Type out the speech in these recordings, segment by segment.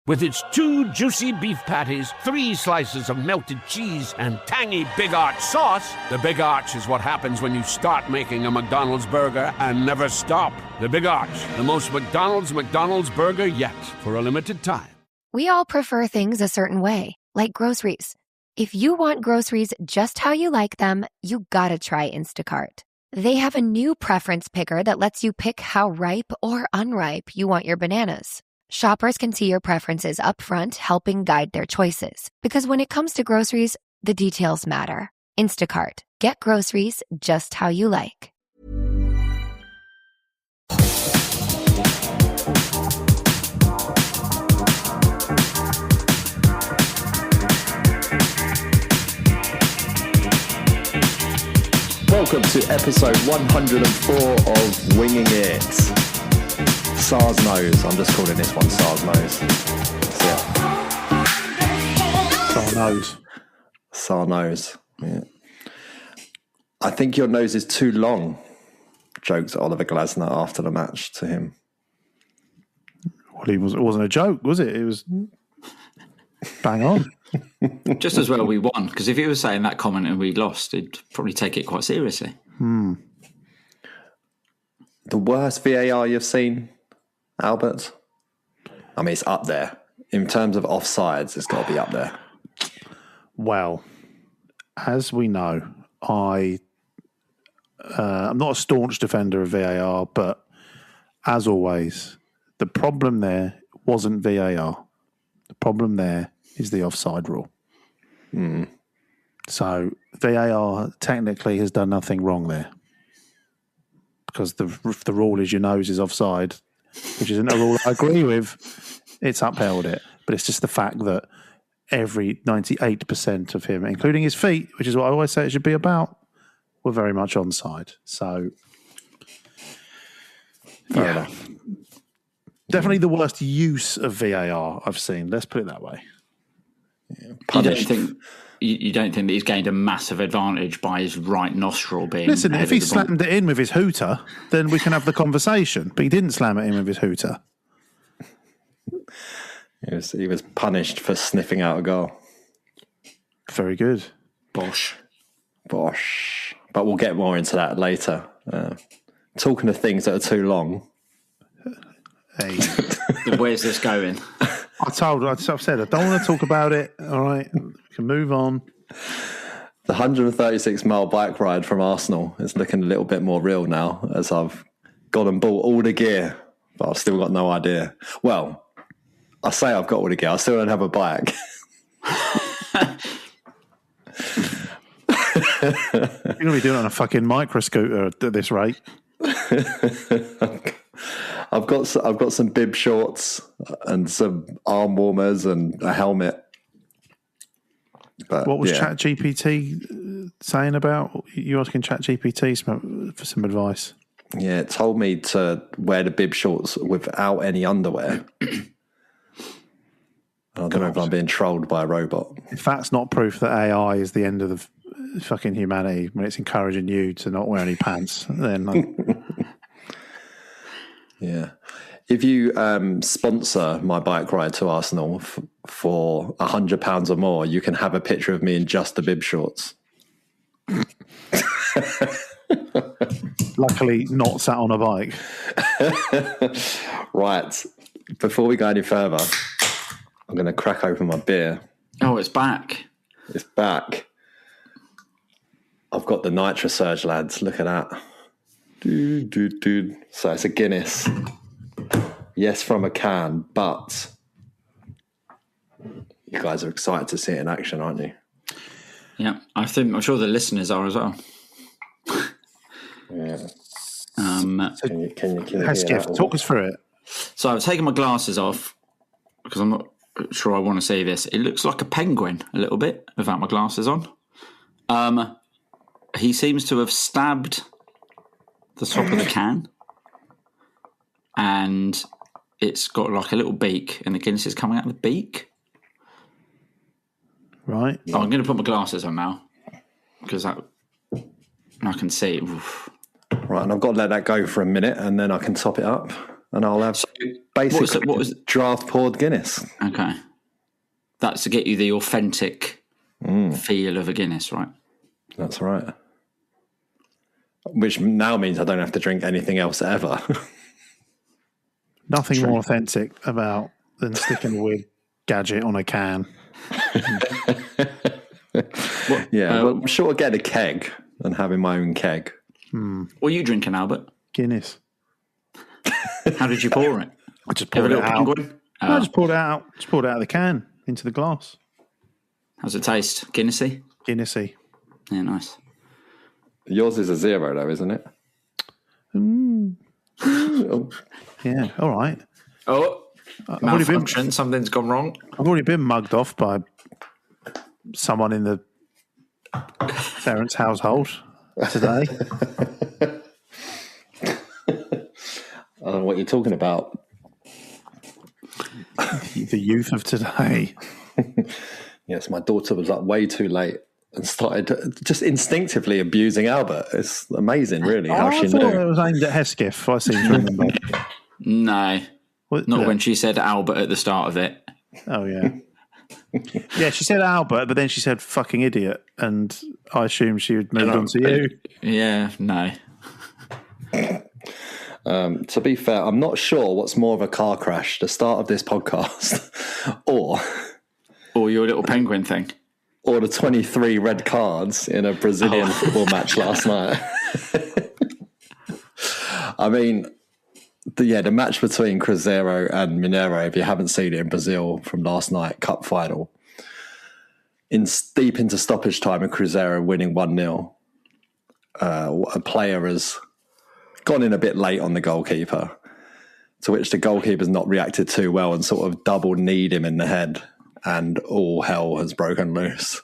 With its 2 juicy beef patties, 3 slices of melted cheese, and tangy Big Arch sauce, the Big Arch is what happens when you start making a McDonald's burger and never stop. The Big Arch, the most McDonald's burger yet, for a limited time. We all prefer things a certain way, like groceries. If you want groceries just how you like them, you gotta try Instacart. They have a new preference picker that lets you pick how ripe or unripe you want your bananas. Shoppers can see your preferences up front, helping guide their choices. Because when it comes to groceries, the details matter. Instacart. Get groceries just how you like. Welcome to episode 104 of Winging It. Sarr's Nose. I'm just calling this one Sarr's Nose. Sarr Nose. Sarr Nose. Yeah. I think your nose is too long, joked Oliver Glasner after the match to him. Well, it wasn't a joke, was it? It was bang on. Just as well we won, because if he was saying that comment and we lost, he'd probably take it quite seriously. The worst VAR you've seen, Albert? I mean, it's up there. In terms of offsides, it's got to be up there. Well, as we know, I'm not a staunch defender of VAR, but as always, the problem there wasn't VAR. The problem there is the offside rule. So VAR technically has done nothing wrong there, because the rule is your nose is offside, which isn't a rule I agree with. It's upheld it, but it's just the fact that every 98% of him, including his feet, which is what I always say it should be about, were very much onside. So fair enough. Definitely the worst use of VAR I've seen. Let's put it that way. Yeah, You don't think that he's gained a massive advantage by his right nostril being... Listen, if he slammed it in with his hooter, then we can have the conversation. But he didn't slam it in with his hooter. He was punished for sniffing out a goal. Very good. Bosh. But we'll get more into that later. Talking of things that are too long. Hey. Where's this going? I've said I don't want to talk about it. All right, we can move on. The 136-mile bike ride from Arsenal is looking a little bit more real now, as I've gone and bought all the gear, but I've still got no idea. Well, I say I've got all the gear. I still don't have a bike. You're going to be doing it on a fucking micro scooter at this rate. I've got some bib shorts and some arm warmers and a helmet. But, what was ChatGPT saying about you asking ChatGPT for some advice? Yeah, it told me to wear the bib shorts without any underwear. I don't know if I'm being trolled by a robot. If that's not proof that AI is the end of the fucking humanity when it's encouraging you to not wear any pants, then... Yeah. If you sponsor my bike ride to Arsenal for £100 or more, you can have a picture of me in just the bib shorts. Luckily, not sat on a bike. Right. Before we go any further, I'm going to crack open my beer. Oh, it's back. It's back. I've got the Nitro Surge, lads. Look at that. So it's a Guinness. Yes, from a can, but you guys are excited to see it in action, aren't you? Yeah, I'm sure the listeners are as well. Yeah. Can you Hesketh, talk us through it. So I've taken my glasses off because I'm not sure I want to see this. It looks like a penguin a little bit without my glasses on. He seems to have stabbed the top of the can, and it's got like a little beak, and the Guinness is coming out of the beak. Right. Oh, I'm going to put my glasses on now because I can see. Oof. Right, and I've got to let that go for a minute, and then I can top it up. and I'll have basically what was draft poured Guinness. Okay. That's to get you the authentic feel of a Guinness, right? That's right. Which now means I don't have to drink anything else ever. Nothing more authentic than sticking a weird gadget on a can. Well, I'm sure I'll get a keg and having my own keg. What are you drinking, Albert? Guinness. How did you pour it? I just poured it out. Penguin? No, I just poured it out. Just poured it out of the can into the glass. How's it taste? Guinnessy? Guinnessy. Yeah, nice. Yours is a 0 though, isn't it? Yeah, all right. Oh, malfunction. Something's gone wrong. I've already been mugged off by someone in the Terence household today. I don't know what you're talking about. The youth of today. Yes, my daughter was up way too late and started just instinctively abusing Albert. It's amazing, really, how she I thought knew. it was aimed at Hesketh, I seem to remember. No, not when she said Albert at the start of it. Oh, yeah. Yeah, she said Albert, but then she said fucking idiot, and I assumed she would move on to you. Yeah, no. To be fair, I'm not sure what's more of a car crash, the start of this podcast or your little penguin thing. Or the 23 red cards in a Brazilian football match last night. I mean, the match between Cruzeiro and Mineiro, if you haven't seen it in Brazil from last night, cup final, deep into stoppage time and Cruzeiro winning 1-0, a player has gone in a bit late on the goalkeeper, to which the goalkeeper's not reacted too well and sort of double kneed him in the head. And all hell has broken loose.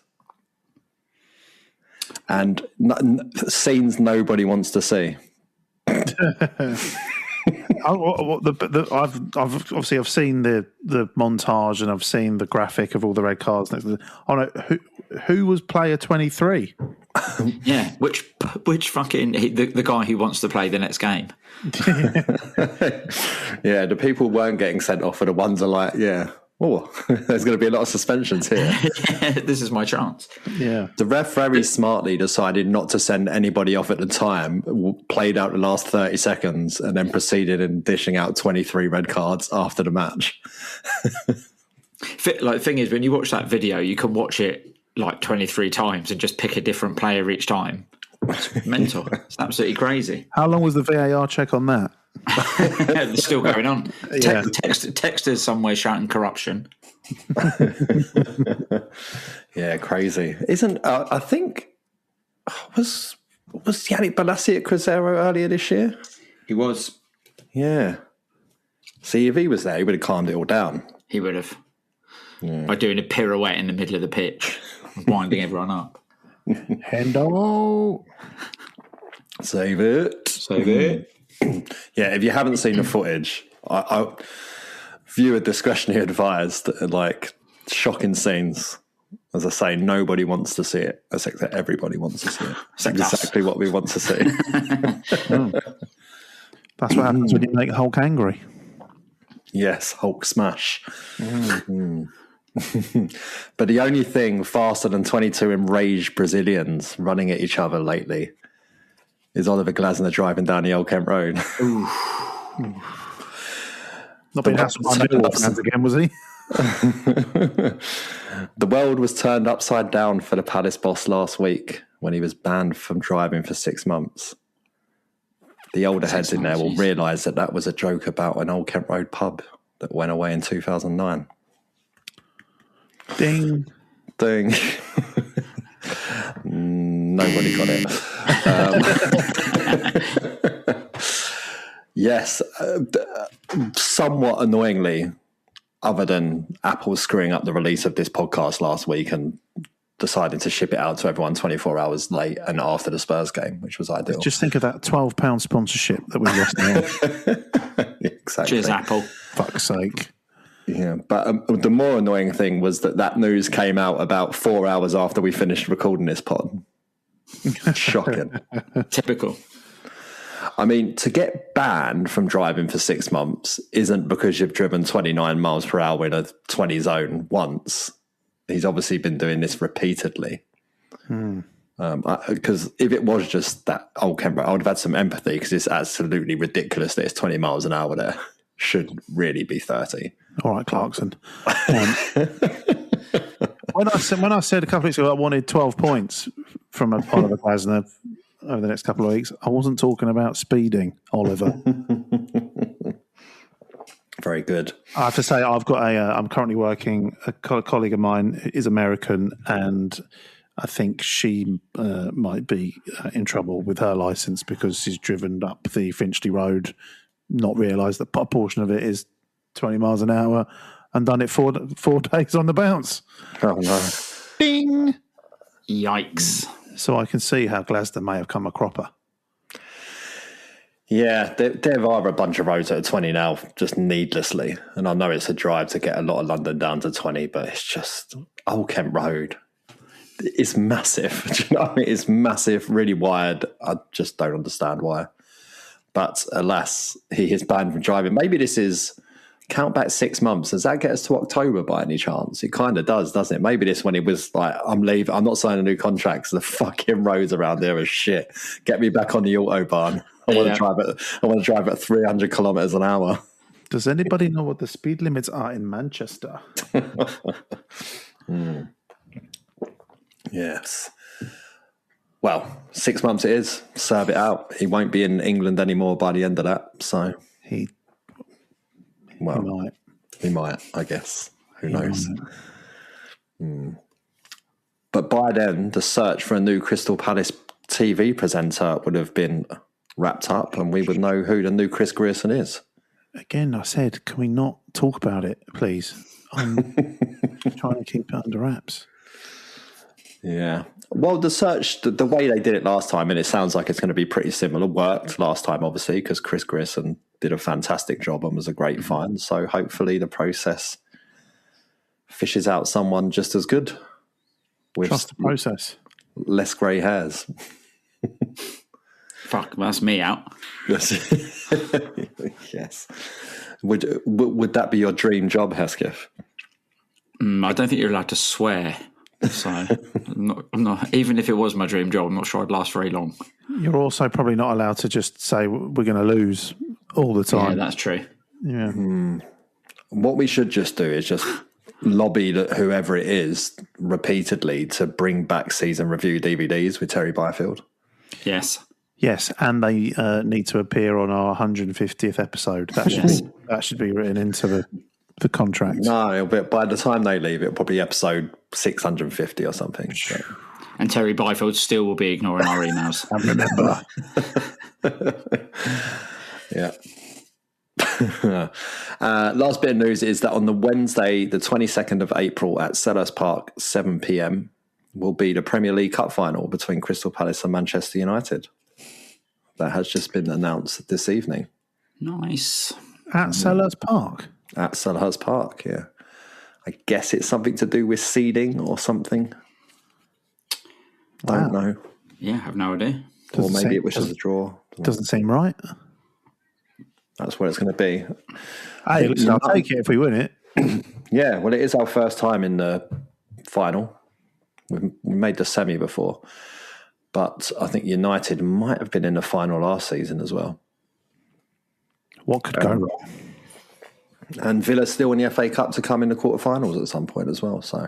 And scenes nobody wants to see. I've seen the montage and I've seen the graphic of all the red cards. Oh no, who was player 23? Yeah, which fucking the guy who wants to play the next game. Yeah, the people weren't getting sent off, and the ones are like, yeah. Oh, there's going to be a lot of suspensions here. Yeah, this is my chance. Yeah. The ref very smartly decided not to send anybody off at the time, played out the last 30 seconds, and then proceeded in dishing out 23 red cards after the match. Like, thing is, when you watch that video, you can watch it like 23 times and just pick a different player each time. It's mental. It's absolutely crazy. How long was the VAR check on that? It's still going on. Yeah. Texters somewhere shouting corruption. Yeah, crazy. I think was Yannick Bolasie at Cruzeiro earlier this year? He was. Yeah. See, if he was there, he would have calmed it all down. He would have. Yeah. By doing a pirouette in the middle of the pitch, winding everyone up. Hendo. Save it. Yeah, if you haven't seen the footage, I viewer discretionary advised. Like, shocking scenes. As I say, nobody wants to see it, except that everybody wants to see it. It's exactly what we want to see. That's what happens when you make Hulk angry. Yes, Hulk smash. But the only thing faster than 22 enraged Brazilians running at each other lately is Oliver Glasner driving down the Old Kent Road. Not being hassled by Millwall fans again, was he? The world was turned upside down for the Palace boss last week when he was banned from driving for 6 months. The older heads in there will realise that was a joke about an Old Kent Road pub that went away in 2009. Ding. Nobody got it. Yes, somewhat annoyingly, other than Apple screwing up the release of this podcast last week and deciding to ship it out to everyone 24 hours late and after the Spurs game, which was ideal. Just think of that £12 sponsorship that we lost now. Exactly. Cheers, Apple. Fuck's sake. Yeah, but the more annoying thing was that news came out about 4 hours after we finished recording this pod. Shocking. Typical. I mean, to get banned from driving for 6 months isn't because you've driven 29 miles per hour in a 20 zone once. He's obviously been doing this repeatedly. Because if it was just that old Kent Road, I would have had some empathy because it's absolutely ridiculous that it's 20 miles an hour there. Should really be 30. All right, Clarkson. When I said a couple of weeks ago I wanted 12 points from Oliver Glasner over the next couple of weeks, I wasn't talking about speeding, Oliver. Very good. I have to say, I'm currently working, a colleague of mine is American, and I think she might be in trouble with her licence because she's driven up the Finchley Road, not realised that a portion of it is 20 miles an hour, and done it 4 days on the bounce. Oh, no. Ding! Yikes. So I can see how Glasner may have come a cropper. Yeah, there are a bunch of roads that are 20 now, just needlessly. And I know it's a drive to get a lot of London down to 20, but it's just Old Kent Road. It's massive. Do you know what I mean? It's massive, really wide. I just don't understand why. But alas, he is banned from driving. Maybe this is count back 6 months. Does that get us to October by any chance? It kind of does, doesn't it? Maybe this when he was like, I'm leaving. I'm not signing a new contract because the fucking roads around there are shit. Get me back on the Autobahn. I want to drive at 300 kilometers an hour. Does anybody know what the speed limits are in Manchester? Yes. Well, 6 months it is. Serve it out. He won't be in England anymore by the end of that. So He might, I guess. Who knows? But by then, the search for a new Crystal Palace TV presenter would have been wrapped up, and we would know who the new Chris Grierson is. Again, I said, can we not talk about it, please? I'm trying to keep it under wraps. Yeah. Well, the search, the way they did it last time, and it sounds like it's going to be pretty similar, worked last time, obviously, because Chris Grierson did a fantastic job and was a great find. So hopefully the process fishes out someone just as good. With Trust the process. Less grey hairs. Fuck, that's me out. Yes. Would that be your dream job, Hesketh? I don't think you're allowed to swear. So, I'm not. Even if it was my dream job, I'm not sure I'd last very long. You're also probably not allowed to just say we're going to lose all the time. Yeah, that's true. Yeah. What we should just do is just lobby whoever it is repeatedly to bring back season review DVDs with Terry Byfield. Yes. Yes, and they need to appear on our 150th episode. That should be written into the contract. No, but by the time they leave, it'll probably be episode 650 or something. So. And Terry Byfield still will be ignoring our emails. And remember. Yeah. Last bit of news is that on the Wednesday, the 22nd of April at Selhurst Park, 7 p.m, will be the Premier League Cup final between Crystal Palace and Manchester United. That has just been announced this evening. Nice. At Selhurst Park? At Selhurst Park, yeah. I guess it's something to do with seeding or something. Wow. Don't know. Yeah, I have no idea. Or maybe it was just a draw. Doesn't seem right. That's what it's going to be. Hey, listen, I'll take it if we win it. Yeah, well, it is our first time in the final. We made the semi before. But I think United might have been in the final last season as well. What could go wrong? And Villa's still in the FA Cup to come in the quarterfinals at some point as well. So,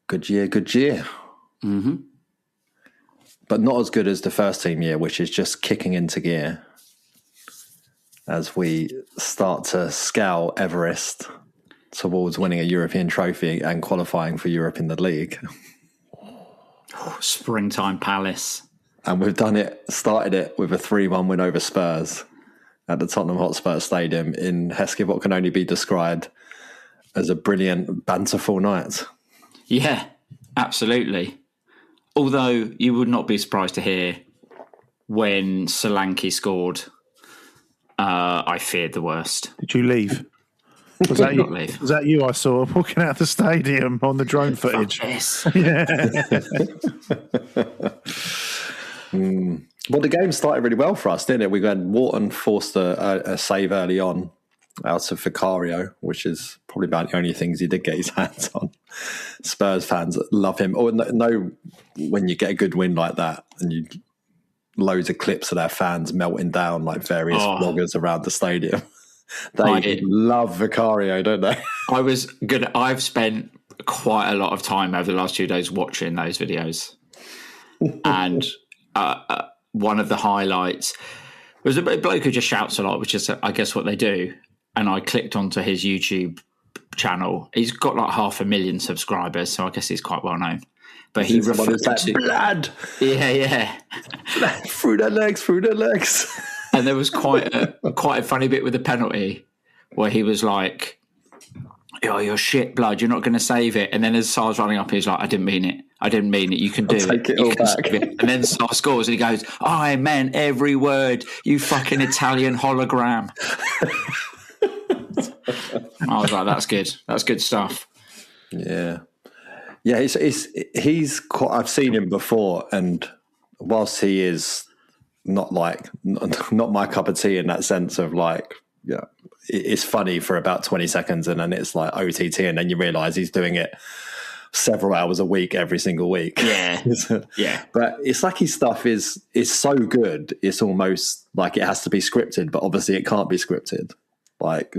good year, good year. Mm-hmm. But not as good as the first team year, which is just kicking into gear as we start to scale Everest towards winning a European trophy and qualifying for Europe in the league. Springtime Palace. And we've started it with a 3-1 win over Spurs at the Tottenham Hotspur Stadium in Hesketh, what can only be described as a brilliant, banterful night. Yeah, absolutely. Although you would not be surprised to hear when Solanke scored, I feared the worst. Did you leave? Was that you I saw walking out of the stadium on the drone footage? Yes. Yeah. Well, the game started really well for us, didn't it? We got Wharton forced a save early on out of Vicario, which is probably about the only things he did get his hands on. Spurs fans love him. Or no, when you get a good win like that and you loads of clips of their fans melting down like various bloggers around the stadium. They love Vicario, don't they? I've spent quite a lot of time over the last 2 days watching those videos. And one of the highlights was a bloke who just shouts a lot, which is, I guess, what they do. And I clicked onto his YouTube channel. He's got like 500,000 subscribers, so I guess he's quite well known. But he referred to blood. Yeah. Blood through their legs. And there was quite a funny bit with the penalty where he was like, "Oh, you're shit, blood. You're not going to save it." And then as Sarr's running up, he's like, "I didn't mean it. You can do take it all back." And then Sarr scores and he goes, "I meant every word, you fucking Italian hologram." I was like, "That's good. That's good stuff." Yeah. He's quite, I've seen him before, and whilst he is not my cup of tea in that sense of like, yeah, it's funny for about 20 seconds and then it's like OTT, and then you realise he's doing it several hours a week every single week. Yeah. Yeah. But it's like his stuff is so good, it's almost like it has to be scripted, but obviously it can't be scripted. Like,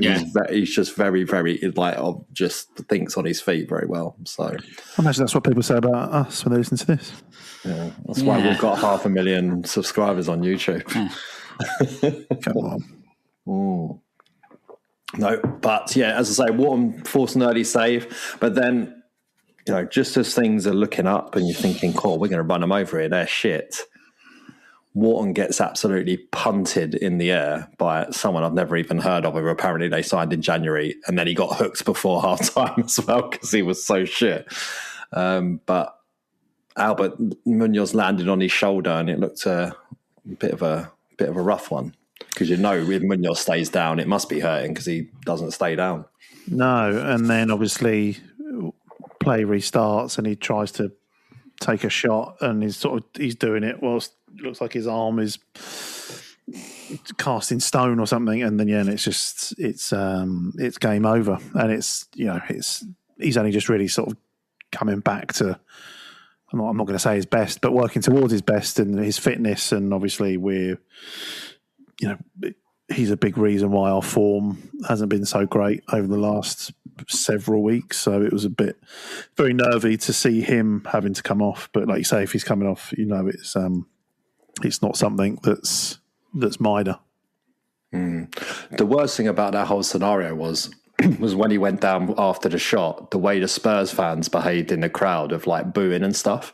he's just very, very, like, just thinks on his feet very well. So I imagine that's what people say about us when they listen to this. Yeah, that's why we've got 500,000 subscribers on YouTube. Come on. Ooh. No, but yeah, as I say, Wharton forced an early save, but then, just as things are looking up and you're thinking, cool, we're going to run them over here, they're shit. Wharton gets absolutely punted in the air by someone I've never even heard of, who apparently they signed in January, and then he got hooked before half-time as well because he was so shit. But Albert Munoz landed on his shoulder, and it looked a bit of a rough one, because if Munoz stays down, it must be hurting because he doesn't stay down. No, and then obviously play restarts and he tries to take a shot, and he's doing it whilst it looks like his arm is cast in stone or something, and then and it's game over, and he's only just really sort of coming back to, I'm not going to say his best, but working towards his best and his fitness, and obviously he's a big reason why our form hasn't been so great over the last several weeks. So it was very nervy to see him having to come off. But like you say, if he's coming off, it's not something that's minor. The worst thing about that whole scenario was when he went down after the shot, the way the Spurs fans behaved in the crowd of like booing and stuff.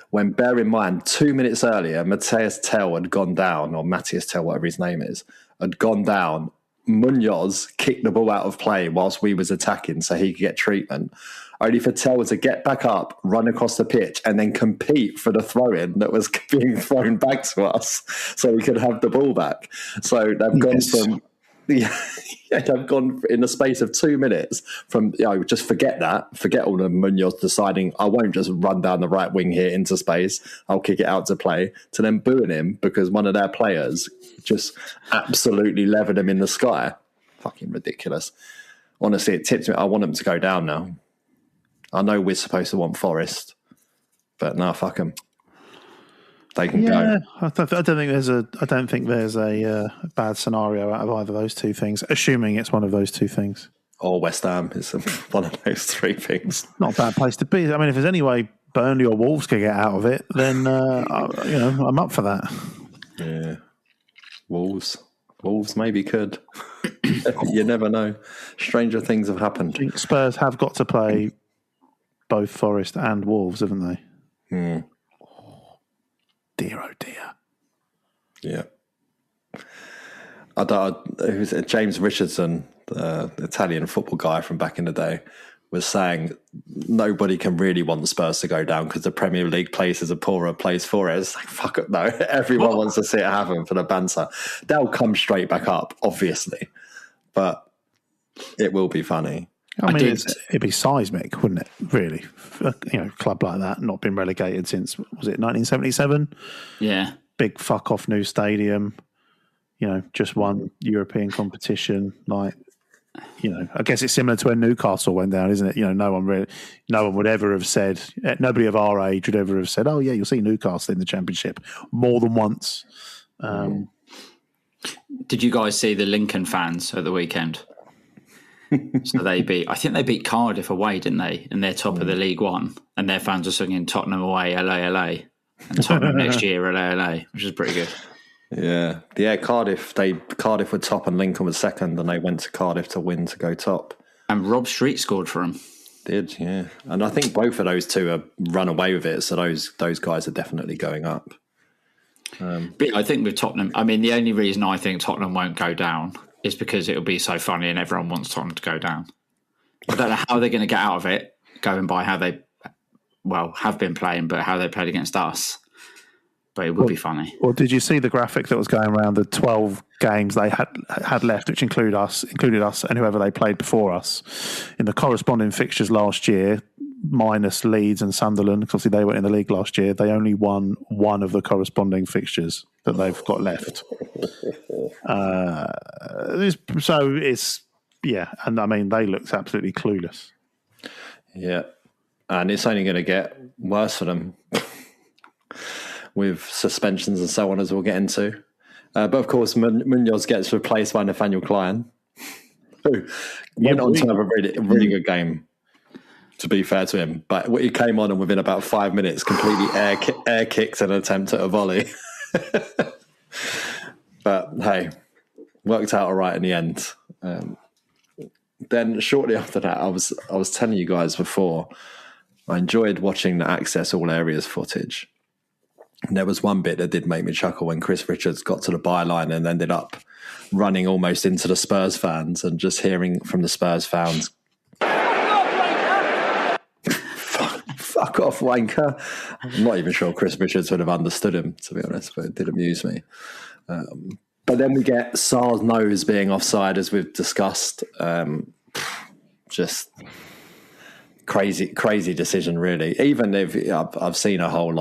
When, bear in mind, 2 minutes earlier, Matthias Tell had gone down, or Matthias Tell, whatever his name is, had gone down. Munoz kicked the ball out of play whilst we was attacking so he could get treatment, only for Tell to get back up, run across the pitch, and then compete for the throw-in that was being thrown back to us so we could have the ball back. So they've gone from... I've gone in the space of 2 minutes from, just forget all the Munoz deciding I won't just run down the right wing here into space, I'll kick it out to play, to then booing him because one of their players just absolutely levered him in the sky. Fucking ridiculous. Honestly, it tips me. I want him to go down now. I know we're supposed to want Forest, but no, fuck them. They can go. I don't think there's a bad scenario out of either of those two things, assuming it's one of those two things. Or West Ham is one of those three things. Not a bad place to be. I mean, if there's any way Burnley or Wolves could get out of it, then I'm up for that. Yeah, Wolves maybe could. You never know. Stranger things have happened. I think Spurs have got to play both Forest and Wolves, haven't they? Dear, oh dear. Yeah. It was James Richardson, the Italian football guy from back in the day, was saying nobody can really want the Spurs to go down because the Premier League places a poorer place for it. It's like, fuck it, no. Everyone wants to see it happen for the banter. They'll come straight back up, obviously, but it will be funny. I mean, it'd be seismic, wouldn't it? Really, a club like that not been relegated since, was it 1977? Yeah. big fuck off new stadium. Just one European competition. Like, I guess it's similar to when Newcastle went down, isn't it? No one would ever have said, nobody of our age would ever have said, oh yeah, you'll see Newcastle in the Championship more than once. Did you guys see the Lincoln fans at the weekend? So I think they beat Cardiff away, didn't they? And they're top of the League One, and their fans are singing Tottenham away, LA, LA, and Tottenham next year, LA, LA, which is pretty good. Yeah. Cardiff were top and Lincoln was second, and they went to Cardiff to win to go top. And Rob Street scored for them. Did, yeah. And I think both of those two have run away with it, so those guys are definitely going up. But I think with Tottenham, I mean, the only reason I think Tottenham won't go down is because it'll be so funny and everyone wants Tottenham to go down. I don't know how they're going to get out of it, going by how they, have been playing, but how they played against us. But it would be funny. Well, did you see the graphic that was going around, the 12 games they had left, which included us and whoever they played before us? In the corresponding fixtures last year, minus Leeds and Sunderland, because obviously they were in the league last year, they only won one of the corresponding fixtures that they've got left. And I mean, they looked absolutely clueless. Yeah, and it's only going to get worse for them with suspensions and so on, as we'll get into. But of course, Munoz gets replaced by Nathaniel Klein, who went on to have a really good game, to be fair to him. But he came on and within about 5 minutes, completely air kicked an attempt at a volley. But hey, worked out all right in the end. Then shortly after that, I was telling you guys before, I enjoyed watching the Access All Areas footage. And there was one bit that did make me chuckle when Chris Richards got to the byline and ended up running almost into the Spurs fans, and just hearing from the Spurs fans, fuck off, wanker. I'm not even sure Chris Richards would have understood him, to be honest, but it did amuse me. But then we get Sarr's nose being offside, as we've discussed. Just crazy decision, really. Even if I've seen a whole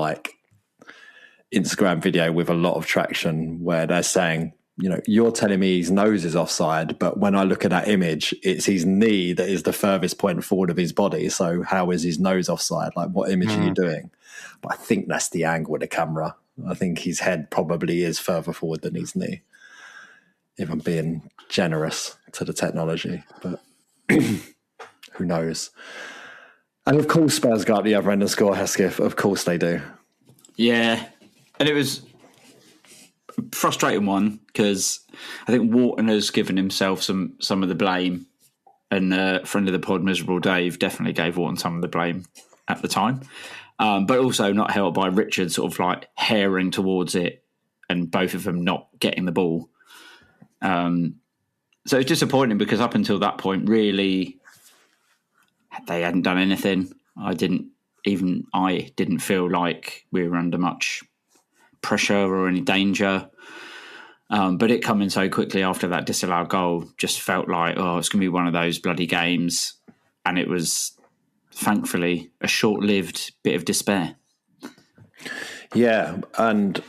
Instagram video with a lot of traction where they're saying, you're telling me his nose is offside, but when I look at that image, it's his knee that is the furthest point forward of his body. So how is his nose offside? Like, what image are you doing? But I think that's the angle of the camera. I think his head probably is further forward than his knee, if I'm being generous to the technology. But who knows? And of course, Spurs go up the other end and score, Hesketh. Of course they do. Yeah. And it was a frustrating one because I think Wharton has given himself some of the blame, and friend of the pod, Miserable Dave, definitely gave Wharton some of the blame at the time. But also not helped by Richard sort of herring towards it and both of them not getting the ball. So it's disappointing because up until that point, really, they hadn't done anything. I didn't feel like we were under much pressure or any danger. But it coming so quickly after that disallowed goal just felt like, it's going to be one of those bloody games. And it was, thankfully, a short-lived bit of despair. Yeah, and,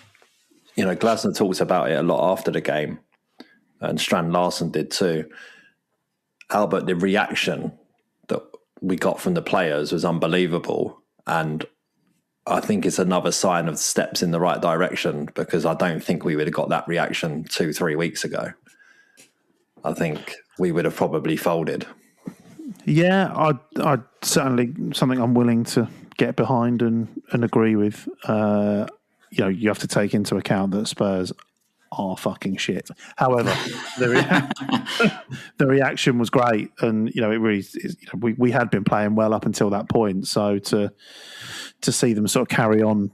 Glasner talks about it a lot after the game, and Strand Larsen did too. Albert, the reaction that we got from the players was unbelievable, and I think it's another sign of steps in the right direction, because I don't think we would have got that reaction 2-3 weeks ago. I think we would have probably folded. Yeah, I'd certainly something I'm willing to get behind and agree with. You have to take into account that Spurs are fucking shit. However, the reaction was great, and it really we had been playing well up until that point. So to see them sort of carry on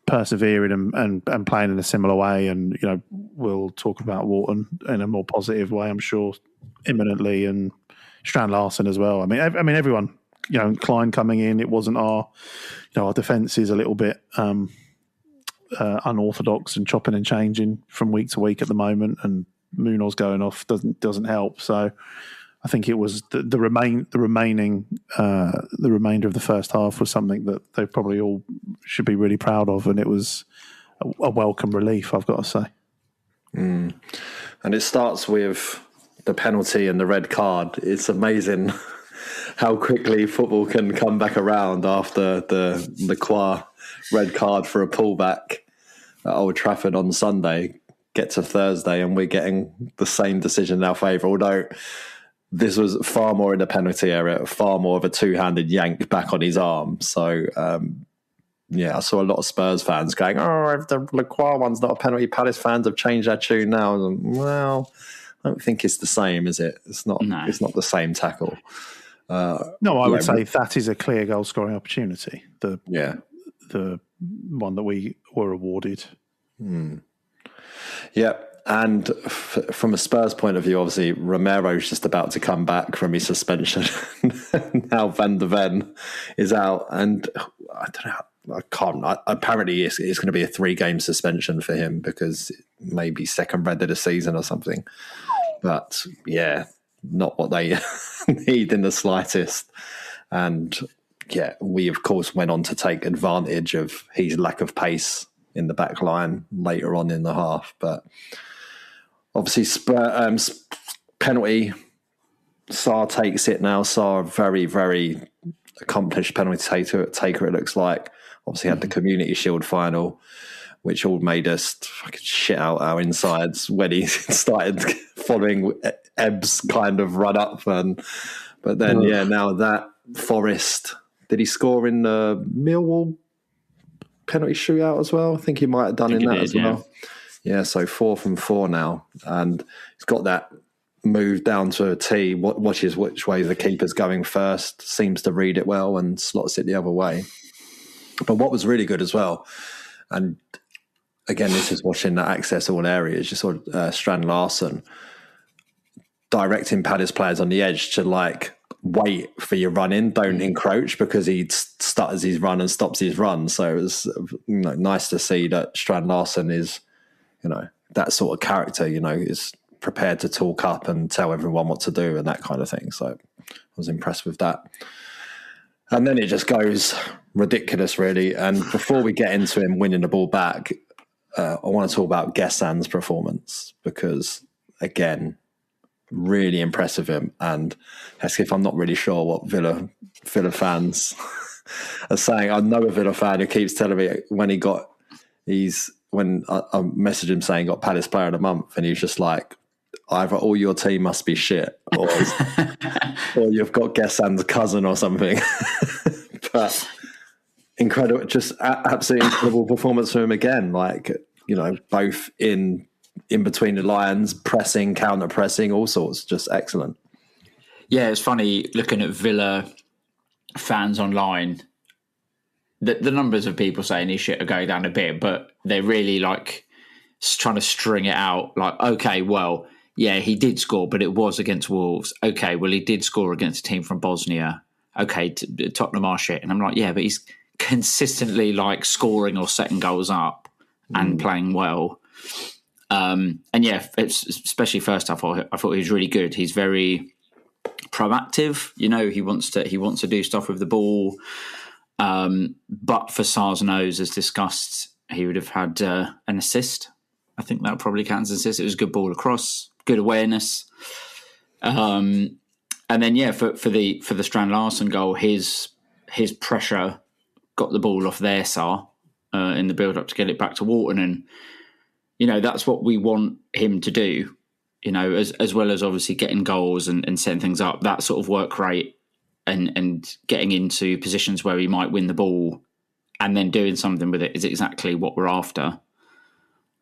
persevering and playing in a similar way, and we'll talk about Wharton in a more positive way, I'm sure, imminently, and Strand Larsen as well. I mean, everyone. Klein coming in, it wasn't our defence is a little bit unorthodox and chopping and changing from week to week at the moment, and Munoz going off doesn't help. So I think it was the remainder of the first half was something that they probably all should be really proud of, and it was a welcome relief, I've got to say. And it starts with the penalty and the red card. It's amazing how quickly football can come back around after the Qua red card for a pullback at Old Trafford on Sunday. Get to Thursday and we're getting the same decision in our favour, although this was far more in the penalty area, far more of a two-handed yank back on his arm. So, I saw a lot of Spurs fans going, if the Lacroix one's not a penalty, Palace fans have changed their tune now. And well, I don't think it's the same, is it? It's not. No. It's not the same tackle. No, I would say that is a clear goal-scoring opportunity. The one that we were awarded. Yep. And from a Spurs point of view, obviously, Romero's just about to come back from his suspension. Now Van der Ven is out. And I don't know. I can't. Apparently, it's going to be a 3-game suspension for him because maybe second red of the season or something. But, yeah, not what they need in the slightest. And, yeah, we, of course, went on to take advantage of his lack of pace in the back line later on in the half. But obviously, penalty, Sarr takes it now. Sarr, very, very accomplished penalty taker, it looks like. Obviously had the Community Shield final, which all made us fucking shit out our insides when he started following Ebb's kind of run up. But then, now that Forest, did he score in the Millwall penalty shootout as well? I think he might have done in that as well. Yeah, so 4 from 4 now. And he's got that move down to a T, watches which way the keeper's going first, seems to read it well and slots it the other way. But what was really good as well, and again, this is watching that access all areas, you saw Strand Larsen directing Palace players on the edge to wait for your run in, don't encroach, because he stutters his run and stops his run. So it was nice to see that Strand Larsen is, that sort of character, is prepared to talk up and tell everyone what to do and that kind of thing. So I was impressed with that. And then it just goes ridiculous, really. And before we get into him winning the ball back, I want to talk about Gessan's performance because, again, really impressive him. And Hesketh, I'm not really sure what Villa fans are saying. I know a Villa fan who keeps telling me when I messaged him saying got Palace Player of the Month, and he's just like, either all your team must be shit or you've got Gessan's cousin or something. But incredible, just absolutely incredible performance from him again. Both in between the lines, pressing, counter-pressing, all sorts, just excellent. Yeah, it's funny looking at Villa fans online. The numbers of people saying his shit are going down a bit, but they're really trying to string it out. Okay, well, yeah, he did score, but it was against Wolves. Okay, well, he did score against a team from Bosnia. Okay, Tottenham are shit. And I'm like, yeah, but he's consistently scoring or setting goals up and playing well. And yeah, especially first half, I thought he was really good. He's very proactive. He wants to do stuff with the ball. But for Sarr's nose, as discussed, he would have had an assist. I think that probably counts as an assist. It was a good ball across, good awareness. And then for the Strand Larsen goal, his pressure got the ball off their Sarr in the build up to get it back to Wharton, and that's what we want him to do. As well as obviously getting goals and setting things up, that sort of work rate and getting into positions where he might win the ball and then doing something with it is exactly what we're after.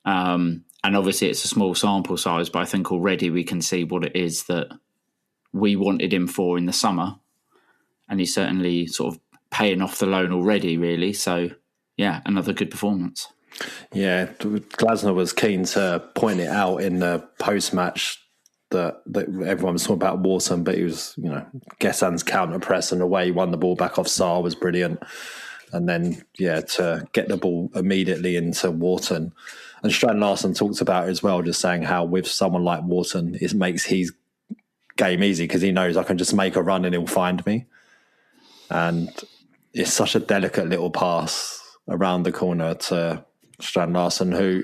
And obviously it's a small sample size, but I think already we can see what it is that we wanted him for in the summer. And he's certainly sort of paying off the loan already, really. So, yeah, another good performance. Yeah, Glasner was keen to point it out in the post-match that everyone was talking about Wharton, but he was, Gessan's counter-press and the way he won the ball back off Sarr was brilliant. And then, to get the ball immediately into Wharton. And Strand Larsen talked about it as well, just saying how with someone like Wharton, it makes his game easy because he knows I can just make a run and he'll find me. And it's such a delicate little pass around the corner to Strand Larsen, who,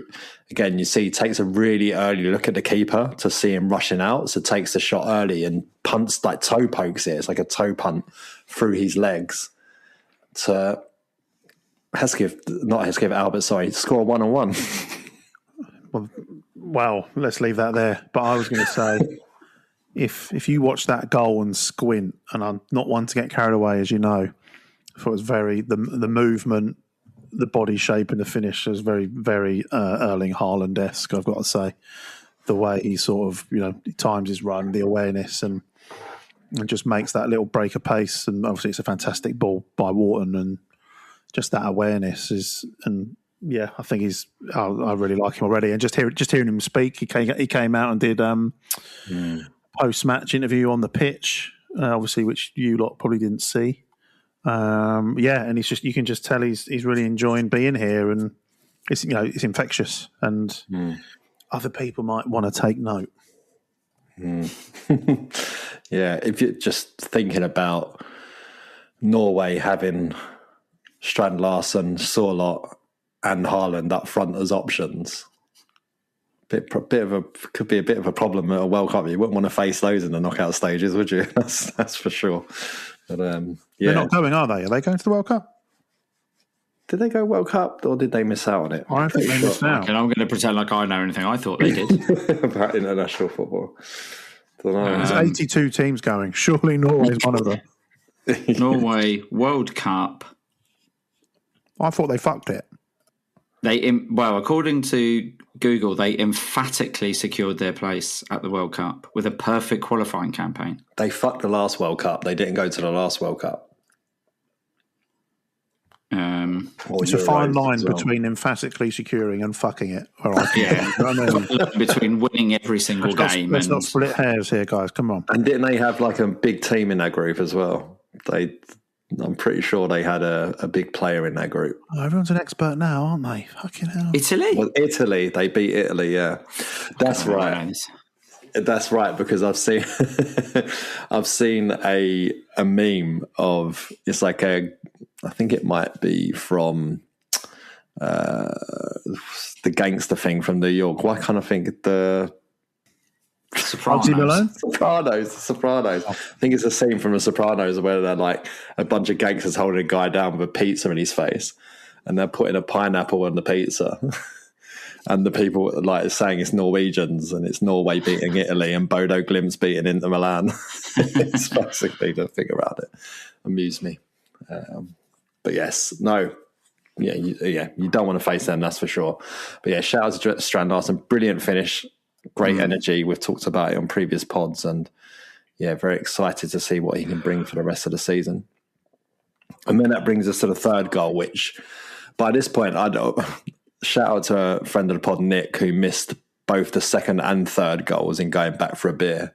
again, you see takes a really early look at the keeper to see him rushing out. So takes the shot early and punts, like toe pokes it. It's like a toe punt through his legs to Albert, score 1-1. Well, let's leave that there. But I was going to say, if you watch that goal and squint, and I'm not one to get carried away, as you know, I thought it was very, the movement, the body shape and the finish was very, very Erling Haaland-esque, I've got to say. The way he sort of, times his run, the awareness, and just makes that little break of pace. And obviously it's a fantastic ball by Wharton, and just that awareness is, and yeah, I think I really like him already. And just hearing him speak, he came out and did post-match interview on the pitch, obviously, which you lot probably didn't see. And he's just, you can just tell he's really enjoying being here, and it's infectious, and other people might want to take note. Yeah, if you're just thinking about Norway having Strand Larsen, Sorloth, and Haaland up front as options, could be a bit of a problem at a World Cup. You wouldn't want to face those in the knockout stages, would you? That's for sure. But They're not going, are they? Are they going to the World Cup? Did they go World Cup, or did they miss out on it? I think they missed out. And I'm going to pretend like I know anything. I thought they did. About international football. Don't know. There's 82 teams going. Surely Norway is one of them. Norway World Cup. I thought they fucked it. According to Google, they emphatically secured their place at the World Cup with a perfect qualifying campaign. They fucked the last World Cup. They didn't go to the last World Cup. It's a fine line between emphatically securing and fucking it. All right. Yeah. Between winning every single game. Let's not split hairs here, guys. Come on. And didn't they have like a big team in that group as well? I'm pretty sure they had a big player in that group. Oh, everyone's an expert now, aren't they? Fucking hell. Italy? Well, Italy. They beat Italy, yeah. That's right. That's right, because I've seen a meme of, it's like I think it might be from the gangster thing from New York. Why can't I think the Sopranos. Sopranos. I think it's a scene from The Sopranos where they're like a bunch of gangsters holding a guy down with a pizza in his face, and they're putting a pineapple on the pizza. And the people like saying it's Norwegians and it's Norway beating Italy and Bodo Glimt's beating Inter Milan. It's basically the thing around it. Amused me. But yes, no. Yeah, you don't want to face them, that's for sure. But yeah, shout out to Strand Larsen. Brilliant finish. Great energy. We've talked about it on previous pods, and yeah, very excited to see what he can bring for the rest of the season. And then that brings us to the third goal, which by this point, shout out to a friend of the pod, Nick, who missed both the second and third goals in going back for a beer.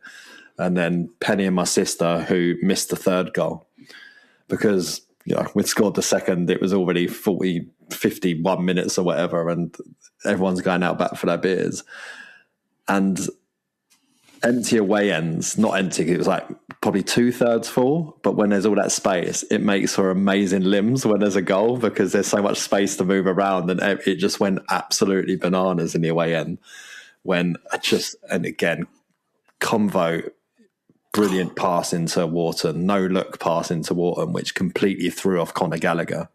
And then Penny and my sister, who missed the third goal because we'd scored the second. It was already 51 minutes or whatever, and everyone's going out back for their beers. And empty away ends, not empty, it was like probably 2/3 full, but when there's all that space, it makes for amazing limbs when there's a goal because there's so much space to move around, and it just went absolutely bananas in the away end. And again, Convo, brilliant pass into Wharton, no look pass into Wharton, which completely threw off Conor Gallagher.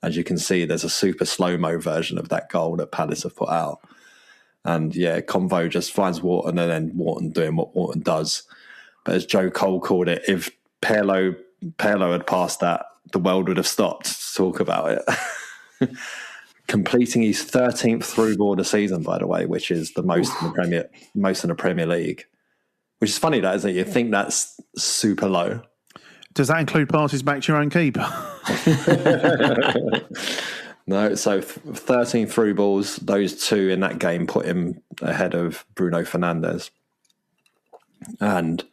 As you can see, there's a super slow-mo version of that goal that Palace have put out. And yeah, Convo just finds Wharton, and then Wharton doing what Wharton does. But as Joe Cole called it, if Pirlo had passed that, the world would have stopped to talk about it. Completing his 13th through ball of the season, by the way, which is the most in the Premier League. Which is funny, that isn't it? You think that's super low. Does that include passes back to your own keeper? No, so 13 through balls, those two in that game put him ahead of Bruno Fernandes. And,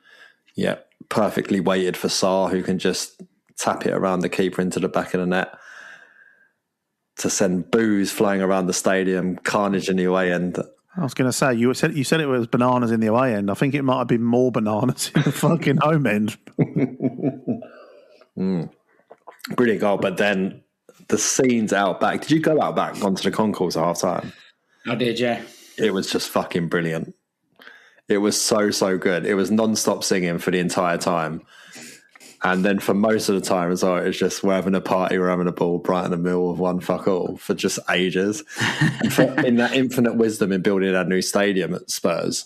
yeah, perfectly weighted for Sarr, who can just tap it around the keeper into the back of the net to send boos flying around the stadium, carnage in the away end. I was going to say, you said it was bananas in the away end. I think it might have been more bananas in the fucking home end. Brilliant goal, but then the scenes out back. Did you go out back onto the concourse at half time? I did, yeah. It was just fucking brilliant. It was so good. It was non-stop singing for the entire time. And then for most of the time as well, it's just we're having a party, we're having a ball, right in the middle of one fuck all for just ages. In that infinite wisdom in building our new stadium at Spurs,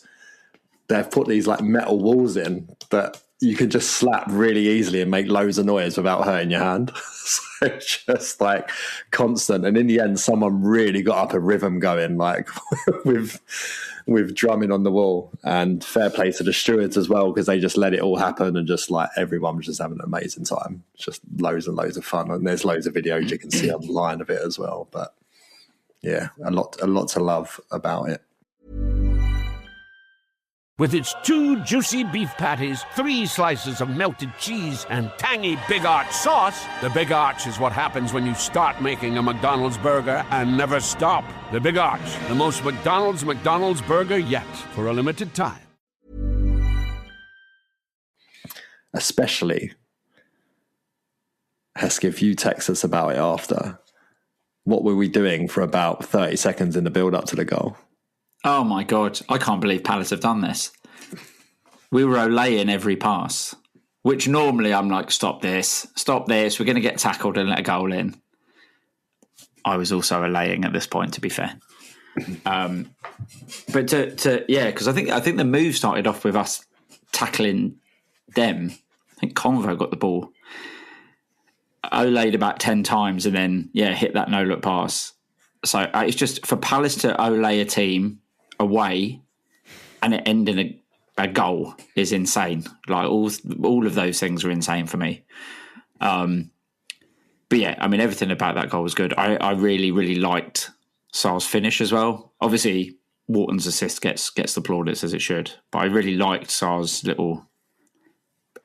they've put these like metal walls in that you can just slap really easily and make loads of noise without hurting your hand. So it's just like constant. And in the end, someone really got up a rhythm going, like with drumming on the wall. And fair play to the stewards as well, because they just let it all happen and just like everyone was just having an amazing time. It's just loads and loads of fun. And there's loads of videos you can see online of it as well. But yeah, a lot to love about it. With its 2 juicy beef patties, 3 slices of melted cheese, and tangy Big Arch sauce, the Big Arch is what happens when you start making a McDonald's burger and never stop. The Big Arch, the most McDonald's burger yet, for a limited time. Especially, Hesketh, you text us about it after. What were we doing for about 30 seconds in the build-up to the goal? Oh my God, I can't believe Palace have done this. We were olaying every pass, which normally I'm like, stop this, we're going to get tackled and let a goal in. I was also olaying at this point, to be fair. But because I think the move started off with us tackling them. I think Convo got the ball. Olayed about 10 times and then, hit that no-look pass. So it's just for Palace to olay a team away and it end in a goal is insane. Like all of those things are insane for me. But yeah, I mean, everything about that goal was good. I really, really liked Sarr's finish as well. Obviously, Wharton's assist gets the plaudits as it should, but I really liked Sarr's little,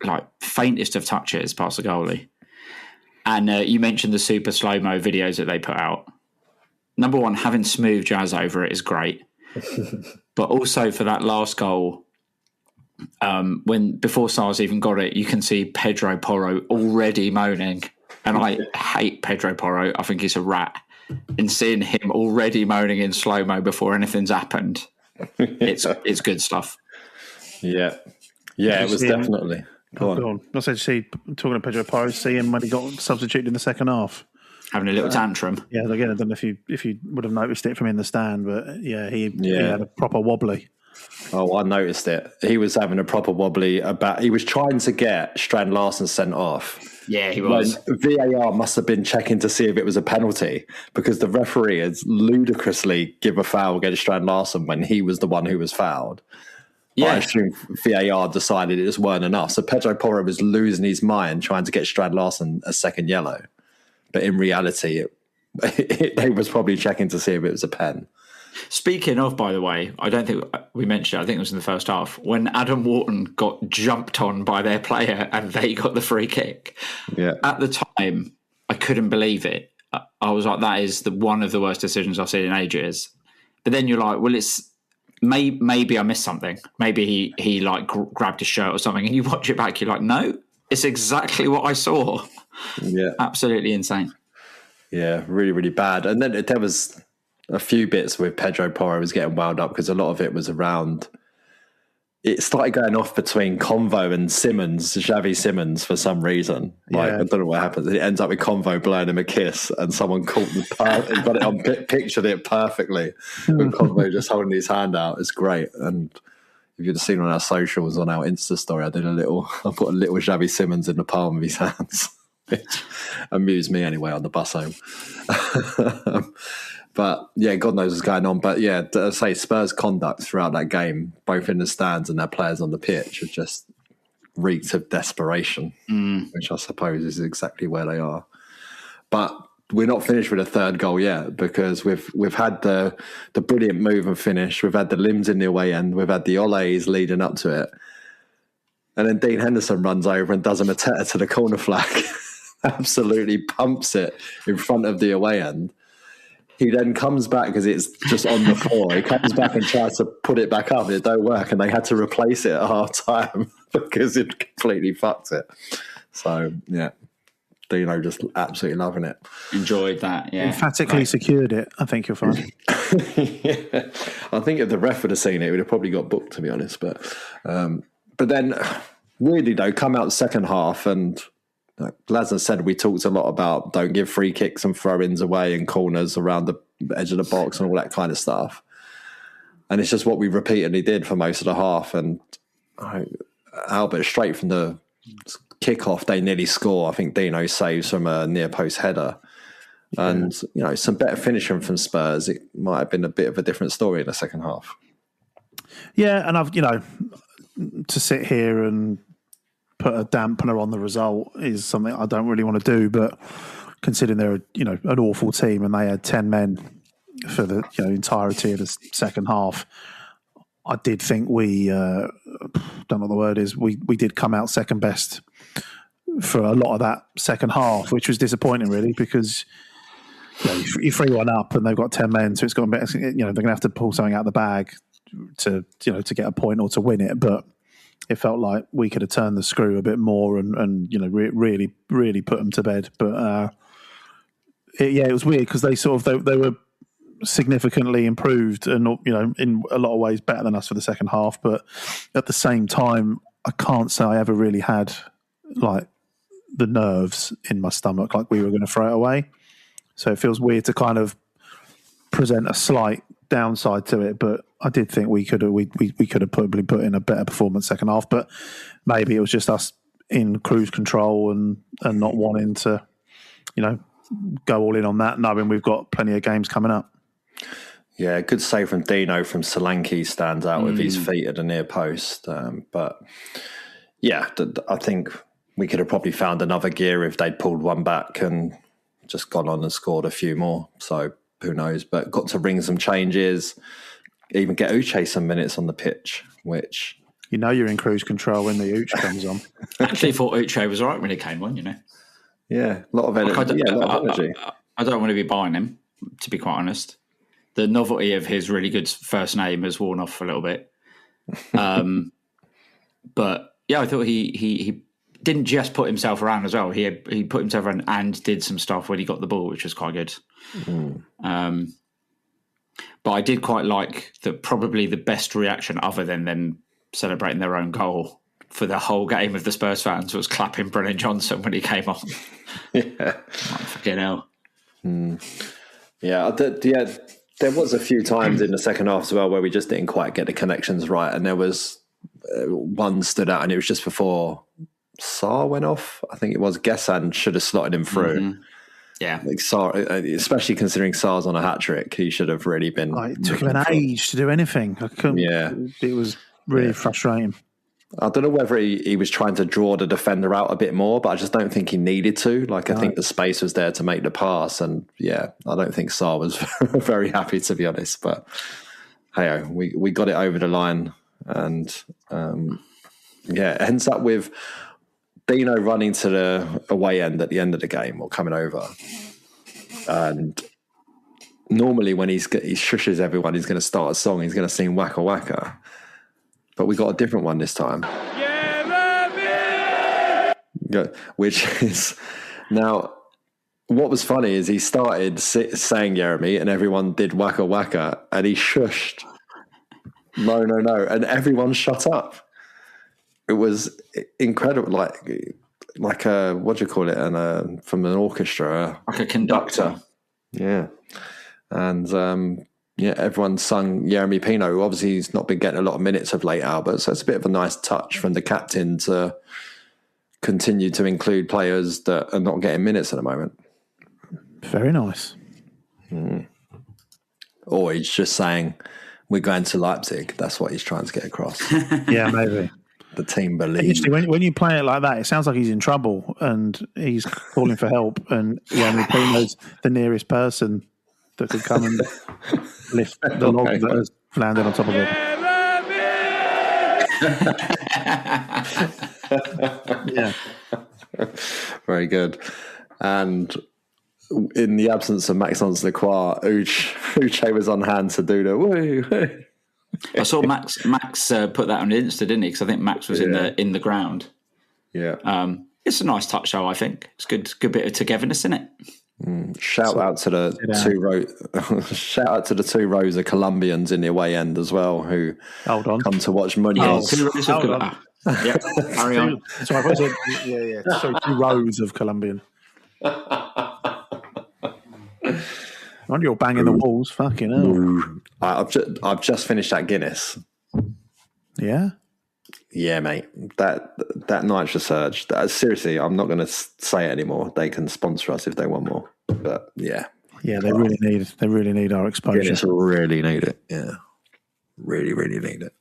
like, faintest of touches past the goalie. And you mentioned the super slow-mo videos that they put out. Number one, having smooth jazz over it is great. But also for that last goal, before Sarr's even got it, you can see Pedro Porro already moaning. And I hate Pedro Porro. I think he's a rat. And seeing him already moaning in slow-mo before anything's happened, it's good stuff. Yeah. Yeah, it was definitely. Go on. I said, talking to Pedro Porro, see him when he got substituted in the second half. Having a little tantrum. Yeah, again, I don't know if you would have noticed it from in the stand, but he had a proper wobbly. Oh, I noticed it. He was having a proper wobbly he was trying to get Strand Larsen sent off. Yeah, he was. VAR must have been checking to see if it was a penalty because the referee has ludicrously give a foul against Strand Larsen when he was the one who was fouled. Yeah. I assume VAR decided it just weren't enough. So Pedro Porro was losing his mind trying to get Strand Larsen a second yellow. But in reality, they was probably checking to see if it was a pen. Speaking of, by the way, I don't think we mentioned it. I think it was in the first half when Adam Wharton got jumped on by their player and they got the free kick. Yeah. At the time, I couldn't believe it. I was like, that is one of the worst decisions I've seen in ages. But then you're like, well, it's maybe I missed something. Maybe he like grabbed his shirt or something. And you watch it back, you're like, no, it's exactly what I saw. Yeah, absolutely insane. Yeah, really, really bad. And then there was a few bits with Pedro Porro was getting wound up because a lot of it was around. It started going off between Convo and Xavi Simmons for some reason. Like I don't know what happens. It ends up with Convo blowing him a kiss, and someone caught and got it on pictured it perfectly. With Convo just holding his hand out. It's great. And if you'd have seen on our socials, on our Insta story, I put a little Xavi Simmons in the palm of his hands. Which amused me anyway on the bus home. But yeah, God knows what's going on. But yeah, I say Spurs' conduct throughout that game, both in the stands and their players on the pitch, have just reeked of desperation, which I suppose is exactly where they are. But we're not finished with a third goal yet because we've had the brilliant move and finish. We've had the limbs in the away end. We've had the olays leading up to it. And then Dean Henderson runs over and does a Mateta to the corner flag. Absolutely pumps it in front of the away end. He then comes back because it's just on the floor. He comes back and tries to put it back up and it don't work. And they had to replace it at half time because it completely fucked it. So, yeah, Dino just absolutely loving it. Enjoyed that, yeah. Emphatically secured it, I think you'll find. Yeah. I think if the ref would have seen it, we'd have probably got booked, to be honest. But then, weirdly though, come out the second half, and Glasner said we talked a lot about don't give free kicks and throw-ins away and corners around the edge of the box and all that kind of stuff. And it's just what we repeatedly did for most of the half. And Albert, straight from the kickoff, they nearly score. I think Dino saves from a near post header. And, some better finishing from Spurs. It might have been a bit of a different story in the second half. Yeah, and I've, to sit here and put a dampener on the result is something I don't really want to do. But considering they're, an awful team and they had 10 men for the entirety of the second half, I did think we, don't know what the word is, we did come out second best for a lot of that second half, which was disappointing really, because you 3-1 up and they've got 10 men, so it's got better, they're going to have to pull something out of the bag to get a point or to win it. But it felt like we could have turned the screw a bit more and really put them to bed. But it was weird because they were significantly improved and in a lot of ways better than us for the second half. But at the same time, I can't say I ever really had like the nerves in my stomach like we were going to throw it away. So it feels weird to kind of present a slight downside to it, but I did think we could have probably put in a better performance second half. But maybe it was just us in cruise control and not wanting to, go all in on that, knowing we've got plenty of games coming up. Yeah, good save from Dino from Solanke stands out with his feet at the near post. But yeah, I think we could have probably found another gear if they'd pulled one back and just gone on and scored a few more. So who knows? But got to bring some changes, even get Uche some minutes on the pitch, which... you're in cruise control when the Uche comes on. I actually thought Uche was all right when he came on, Yeah, a lot of energy. I don't want to be buying him, to be quite honest. The novelty of his really good first name has worn off a little bit. But yeah, I thought he didn't just put himself around as well. He put himself around and did some stuff when he got the ball, which was quite good. But I did quite like that. Probably the best reaction, other than them celebrating their own goal for the whole game of the Spurs fans, was clapping Brennan Johnson when he came on. Yeah, fucking hell. Yeah, there was a few times in the second half as well where we just didn't quite get the connections right, and there was one stood out, and it was just before Sarr went off. I think it was Gessan should have slotted him through. Yeah, like Sarr, especially considering Sarr's on a hat trick, he should have really been. It took him an age to do anything. I couldn't. Yeah, it was really frustrating. I don't know whether he was trying to draw the defender out a bit more, but I just don't think he needed to. I think the space was there to make the pass, and I don't think Sarr was very happy, to be honest. But hey, we got it over the line, and it ends up with Dino running to the away end at the end of the game or coming over, and normally when he shushes everyone, he's going to start a song. He's going to sing Waka Waka. But we got a different one this time. Yeah, which is now, what was funny is he started saying Jeremy and everyone did Waka Waka and he shushed. No. And everyone shut up. It was incredible. Like a, what do you call it? From an orchestra. Like a conductor. Yeah. And, everyone sung Jeremy Pino, who obviously he's not been getting a lot of minutes of late, Albert. So it's a bit of a nice touch from the captain to continue to include players that are not getting minutes at the moment. Very nice. Or he's just saying, we're going to Leipzig. That's what he's trying to get across. Yeah, maybe. The team believes. When you play it like that, it sounds like he's in trouble and he's calling for help. And Jeremy Pino's the nearest person that could come and lift the log that has landed on top of it. Yeah. Very good. And in the absence of Maxence Lacroix, Uche was on hand to do the woo. I saw Max put that on Insta, didn't he? Because I think Max was in the ground. Yeah. It's a nice touch, though. I think it's good bit of togetherness, isn't it? Shout out to the shout out to the 2 rows of Colombians in the away end as well who come to watch Munoz. 2 rows of Colombian. Yeah, carry on. So I said, yeah. So 2 rows of Colombian. Aren't you all banging the walls? Fucking hell. I've just finished that Guinness. Yeah? Yeah, mate. That Nitro Surge. Seriously, I'm not going to say it anymore. They can sponsor us if they want more. But yeah. Yeah, they really need our exposure. Guinness really need it. Yeah. Really, really need it.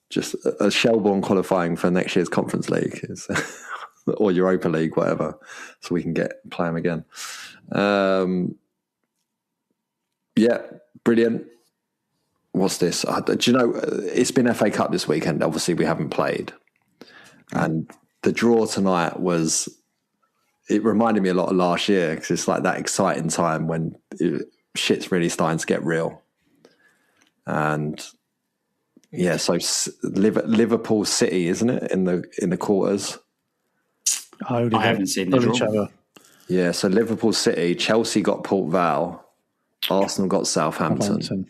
Just a Shelbourne qualifying for next year's Conference League or Europa League, whatever, so we can play them again. Yeah, brilliant. What's this? Do you know, it's been FA Cup this weekend. Obviously, we haven't played. And the draw tonight it reminded me a lot of last year because it's like that exciting time when shit's really starting to get real. And yeah, so Liverpool City, isn't it, in the quarters? I haven't seen the draw. Yeah, so Liverpool City, Chelsea got Port Vale, Arsenal got Southampton.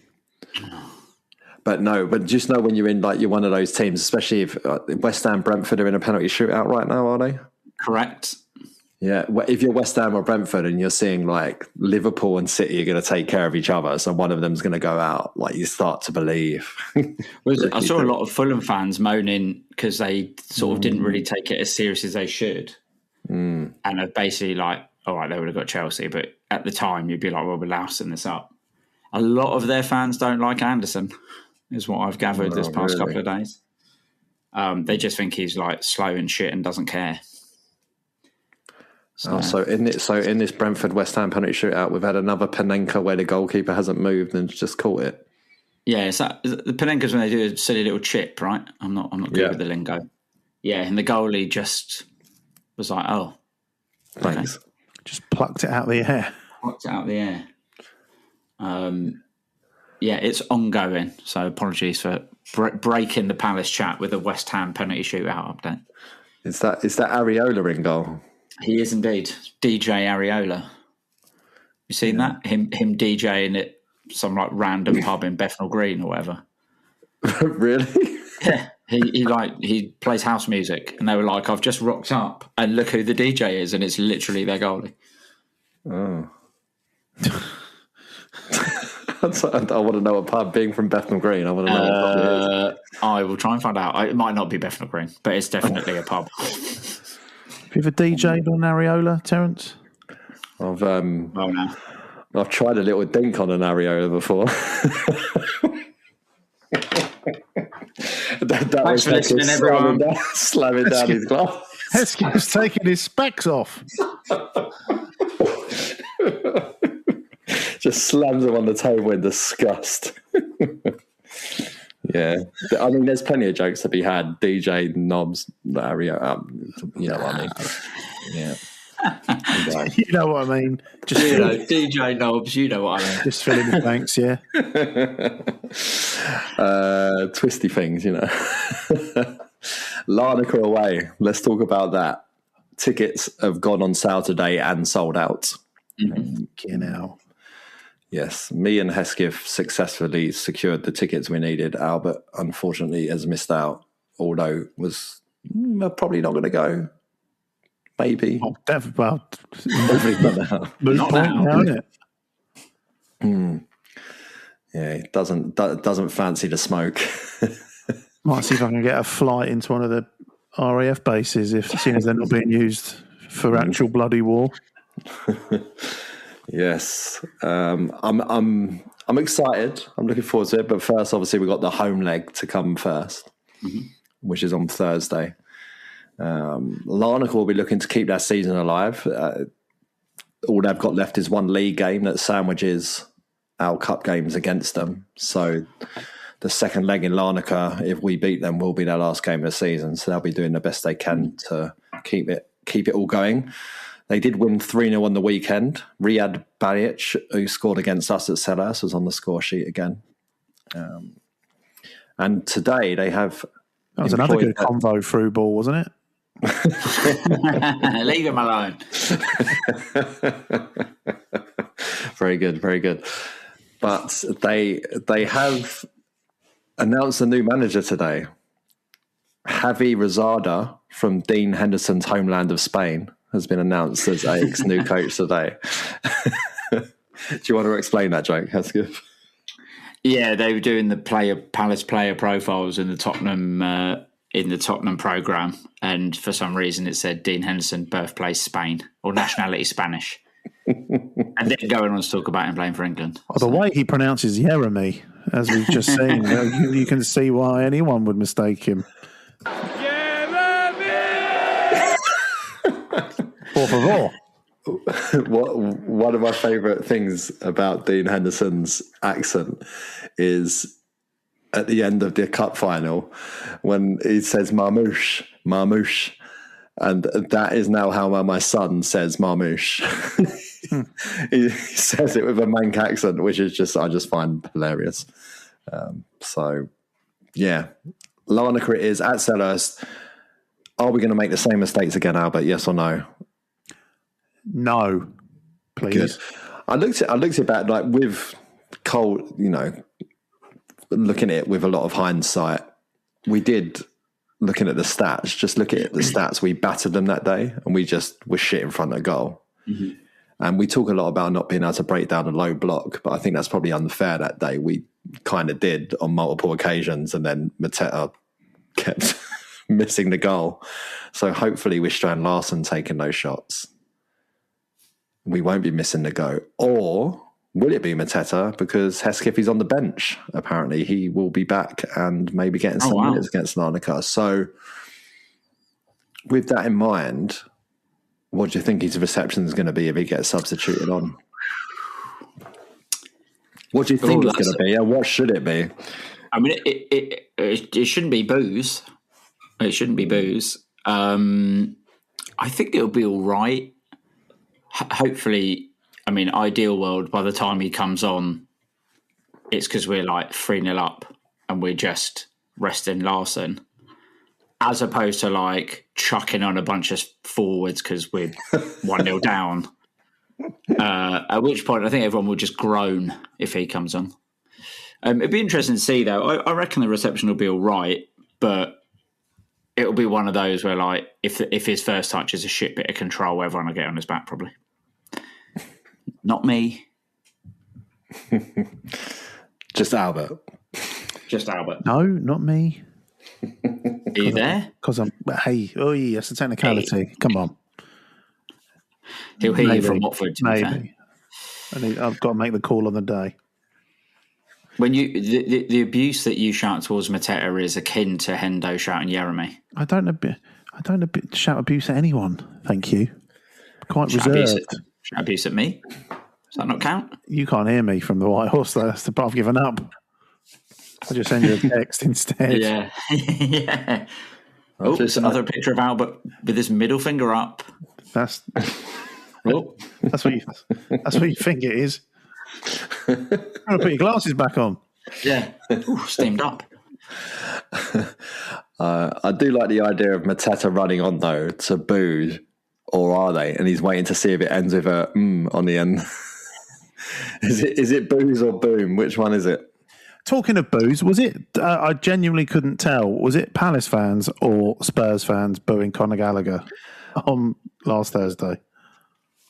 But just know when you're in, like, you're one of those teams, especially if West Ham, Brentford are in a penalty shootout right now, are they? Correct. Yeah, if you're West Ham or Brentford and you're seeing like Liverpool and City are going to take care of each other, so one of them's going to go out, like you start to believe. I saw a lot of Fulham fans moaning because they sort of didn't really take it as serious as they should. And are basically like, all right, they would have got Chelsea, but at the time you'd be like, well, we're lousing this up. A lot of their fans don't like Anderson, is what I've gathered this past couple of days. They just think he's like slow and shit and doesn't care. So in this Brentford West Ham penalty shootout, we've had another Panenka where the goalkeeper hasn't moved and just caught it. Yeah, is the Panenkas when they do a silly little chip, right? I'm not good with the lingo. Yeah, and the goalie just was like, "Oh, thanks." Okay. Just plucked it out of the air. Yeah, it's ongoing. So apologies for breaking the Palace chat with a West Ham penalty shootout update. Is that Areola in goal? He is indeed DJ Areola. You seen that? Him DJing at some like random pub in Bethnal Green or whatever. Really? Yeah. He plays house music, and they were like, "I've just rocked up, and look who the DJ is," and it's literally their goalie. Oh. I want to know a pub. Being from Bethnal Green, I want to know what pub it is. I will try and find out. It might not be Bethnal Green, but it's definitely a pub. Have you ever DJ'd on Areola, Terence? I've tried a little dink on an Areola before. Thanks for listening, everyone. Slamming down his glass. Hesketh's taking his specs off. Just slams them on the table in disgust. Yeah, I mean, there's plenty of jokes to be had. DJ knobs, Areola, you know what I mean? Yeah. You know what I mean? Just DJ knobs, you know what I mean? Just fill in the blanks, yeah. Twisty things, you know. Larnaca away. Let's talk about that. Tickets have gone on sale today and sold out. Now. Yes, me and Hesketh successfully secured the tickets we needed. Albert, unfortunately, has missed out, although was probably not going to go. Maybe. Oh, definitely. Not now, isn't it? Yeah, he doesn't fancy the smoke. Might see if I can get a flight into one of the RAF bases, seeing as they're not being used for actual bloody war. Yes, I'm excited. I'm looking forward to it. But first, obviously, we've got the home leg to come first, which is on Thursday. Larnaca will be looking to keep their season alive. All they've got left is one league game that sandwiches our cup games against them. So the second leg in Larnaca, if we beat them, will be their last game of the season. So they'll be doing the best they can to keep it all going. They did win 3-0 on the weekend. Riyad Balic, who scored against us at Selhurst, was on the score sheet again. And today they have That was another good convo through ball, wasn't it? Leave him alone. Very good, very good. But they have announced a new manager today. Javi Rosada from Dean Henderson's homeland of Spain has been announced as AEK's new coach today. Do you want to explain that, Jake? Hesketh? Yeah, they were doing the Palace player profiles in the Tottenham program, and for some reason it said Dean Henderson, birthplace Spain, or nationality Spanish, and then going on to talk about him playing for England. Oh, the way he pronounces Jeremy, as we've just seen, you can see why anyone would mistake him. Por favor. One of my favourite things about Dean Henderson's accent is at the end of the cup final when he says marmouche, marmouche, and that is now how my son says marmouche. He says it with a Manc accent, which is I just find hilarious. So yeah, Larnaca it is at Selhurst. Are we going to make the same mistakes again, Albert? Yes or no? No, please. Good. I looked at back like with Cole, looking at it with a lot of hindsight. We did looking at the stats. Just look at the stats. We battered them that day, and we just were shit in front of goal. Mm-hmm. And we talk a lot about not being able to break down a low block, but I think that's probably unfair that day. We kind of did on multiple occasions, and then Mateta kept missing the goal. So hopefully with Strand Larsen taking those shots, we won't be missing the go. Or will it be Mateta? Because Hesketh is on the bench. Apparently he will be back and maybe getting some minutes against Larnaca. So with that in mind, what do you think his reception is going to be if he gets substituted on? What do you think it's going to be? What should it be? I mean, it shouldn't be booze. It shouldn't be booze. I think it'll be all right. Hopefully, I mean, ideal world, by the time he comes on, it's because we're like 3-0 up and we're just resting Larsen, as opposed to like chucking on a bunch of forwards because we're 1-0 down. At which point, I think everyone will just groan if he comes on. It'd be interesting to see, though. I reckon the reception will be all right, but it'll be one of those where, like, if his first touch is a shit bit of control, everyone will get on his back, probably. Not me. Just Albert. Just Albert. No, not me. Are you there? Because I'm. Hey, that's a technicality. Hey. Come on. He'll hear you from Watford. Maybe. I've got to make the call on the day. When the abuse that you shout towards Mateta is akin to Hendo shouting Jeremy. I don't shout abuse at anyone. Thank you. Quite reserved. Shout abuse at me. Does that not count? You can't hear me from the White Horse, though. That's the part I've given up. I'll just send you a text instead. Yeah. Yeah. Oh, there's another picture of Albert with his middle finger up. That's what you think it is. I'm going to put your glasses back on. Yeah. Ooh, steamed up. I do like the idea of Mateta running on, though, to boo, or are they? And he's waiting to see if it ends with a on the end. Is it booze or boom? Which one is it? Talking of booze, was it? I genuinely couldn't tell. Was it Palace fans or Spurs fans booing Conor Gallagher on last Thursday?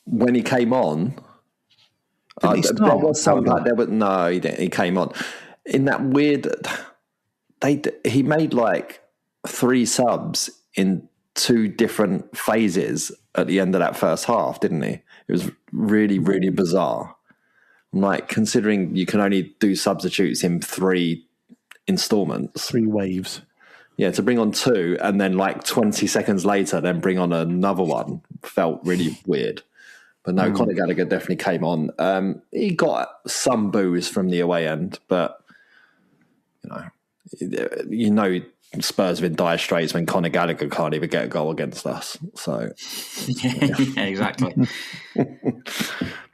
When he came on, there was some like there, but no, he didn't. He came on in that weird. He made like 3 subs in 2 different phases at the end of that first half, didn't he? It was really, really bizarre. Like, considering you can only do substitutes in 3 installments. 3 waves. Yeah, to bring on 2 and then like 20 seconds later then bring on another one felt really weird. But no, Conor Gallagher definitely came on. He got some boos from the away end, but you know Spurs are in dire straits when Conor Gallagher can't even get a goal against us. So yeah, exactly.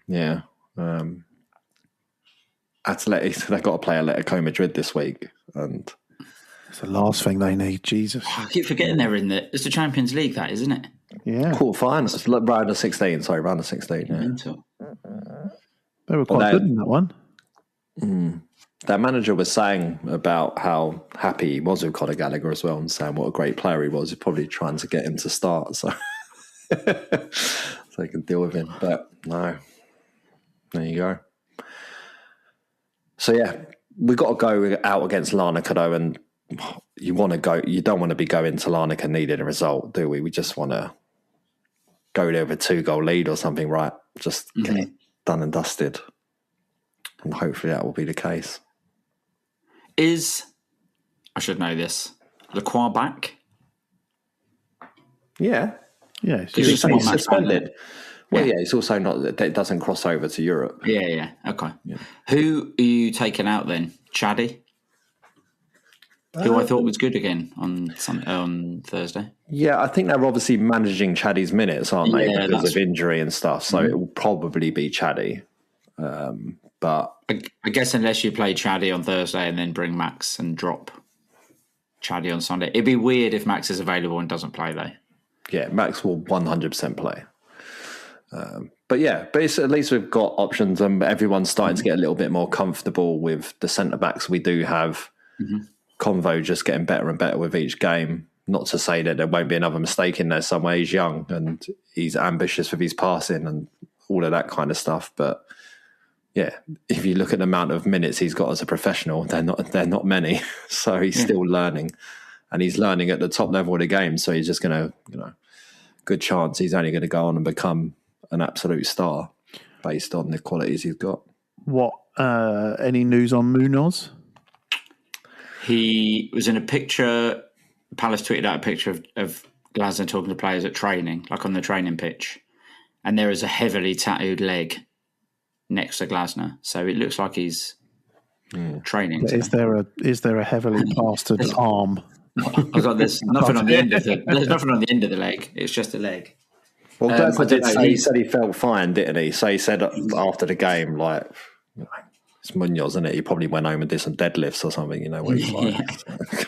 Yeah. Atletico, they've got to play Atletico Madrid this week, and It's the last thing they need, Jesus. I keep forgetting it's the Champions League, that, isn't it? Yeah. Quarterfinals. It's round of 16. Sorry, round of 16. Yeah. Mental. They were quite good in that one. Their manager was saying about how happy he was with Conor Gallagher as well, and saying what a great player he was. He's probably trying to get him to start, so they can deal with him. But no, there you go. So yeah, we got to go out against Larnaca though, and you want to go. You don't want to be going to Larnaca needing a result, do we? We just want to go there with a 2-goal lead or something, right? Just get it done and dusted, and hopefully that will be the case. I should know this, Lacroix back? Yeah. Yeah. He's suspended. Well, yeah, it's also not that it doesn't cross over to Europe. Yeah. Okay. Yeah. Who are you taking out then? Chaddy? Who I thought was good again on Thursday. Yeah, I think they're obviously managing Chaddy's minutes, aren't they? Yeah, because of injury and stuff. So it will probably be Chaddy. But I guess unless you play Chaddy on Thursday and then bring Max and drop Chaddy on Sunday. It'd be weird if Max is available and doesn't play though. Yeah, Max will 100% play. But it's, at least we've got options, and everyone's starting to get a little bit more comfortable with the centre-backs we do have. Convo just getting better and better with each game. Not to say that there won't be another mistake in there somewhere. He's young and he's ambitious with his passing and all of that kind of stuff. But yeah, if you look at the amount of minutes he's got as a professional, they're not many. So he's still learning, and he's learning at the top level of the game. So he's just going to, good chance he's only going to go on and become an absolute star based on the qualities he's got. What? Any news on Munoz? He was in a picture. Palace tweeted out a picture of Glasner talking to players at training, like on the training pitch, and there is a heavily tattooed leg next to Glasner. So it looks like he's training. Is there a heavily plastered arm? There's nothing on the end of there's nothing on the end of the leg. It's just a leg. Well, Glasner did say he said he felt fine, didn't he? So he said after the game, like, it's Munoz, isn't it? He probably went home and did some deadlifts or something, where he's like.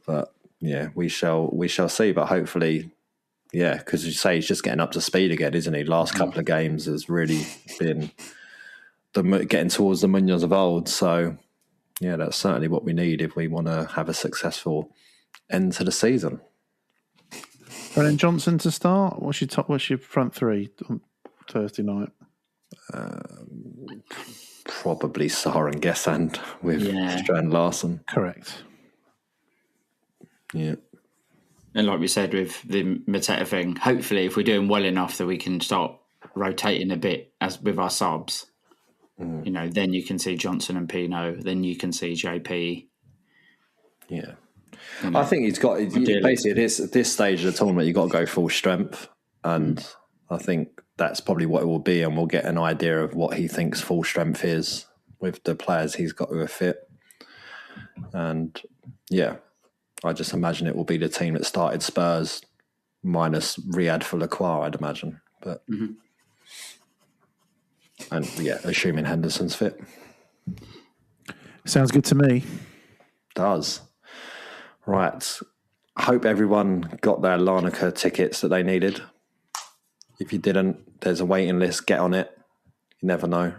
But yeah, we shall see. But hopefully, yeah, because you say he's just getting up to speed again, isn't he? Last couple of games has really been getting towards the Munoz of old. So yeah, that's certainly what we need if we want to have a successful end to the season. Brennan Johnson to start. What's your front three on Thursday night? Probably Sarr and Gessand with Strand Larson. Correct. Yeah. And like we said with the Mateta thing, hopefully if we're doing well enough that we can start rotating a bit as with our subs, then you can see Johnson and Pino, then you can see JP. Yeah. I think he's got, basically at this stage of the tournament, you've got to go full strength. And I think that's probably what it will be. And we'll get an idea of what he thinks full strength is with the players he's got who are fit. And yeah, I just imagine it will be the team that started Spurs minus Riyad for Lacroix, I'd imagine. But and yeah, assuming Henderson's fit. Sounds good to me. Does. Right. I hope everyone got their Larnaca tickets that they needed. If you didn't, there's a waiting list. Get on it. You never know.